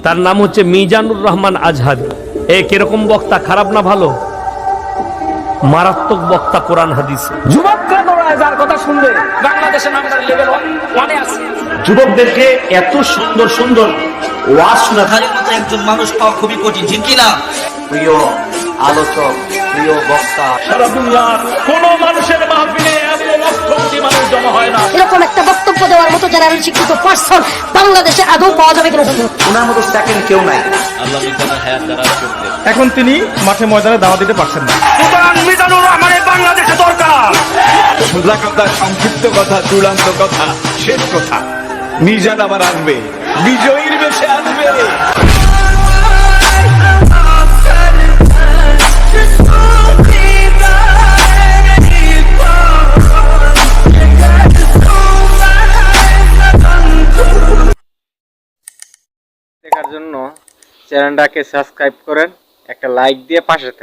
তার নাম হচ্ছে মিজানুর রহমান আজহারি। কিরকম বক্তা, খারাপ না ভালো? মারাত্মক বক্তা কোরআন হাদিস। যুবকরা দৌড়ায় যার কথা শুনলে বাংলাদেশে নামটার লেভেল ওয়ানে আছে। যুবকদেরকে এত সুন্দর সুন্দর ওয়াজ শোনা, একজন মানুষ পাওয়া খুবই কঠিন, ঠিক কিনা? প্রিয় আলোচক, প্রিয় বক্তা, সারা দুনিয়ার কোন মানুষের মাহফিলে এত লক্ষ কোটি মানুষ জমা হয় না। এরকম একটা বক্তব্য দেওয়ার মতো যারা শিক্ষিত পার্সন বাংলাদেশে আদৌ পাওয়া যাবে কিনা সন্দেহ। ওনার মতো সেকেন্ড কেউ নাই। এখন তিনি মাঠে ময়দানে দাওয়া দিতে পারছেন না। সুতরাং মিজানুর রহমানের বাংলাদেশে দরকার। সোজা কথা, সংক্ষিপ্ত কথা, চূড়ান্ত কথা, শেষ কথা, মিজান আবার আসবে, বিজয়ীর বেশে আসবে। দেখার জন্য চ্যানেলটাকে সাবস্ক্রাইব করেন, একটা লাইক দিয়ে পাশে থাকেন।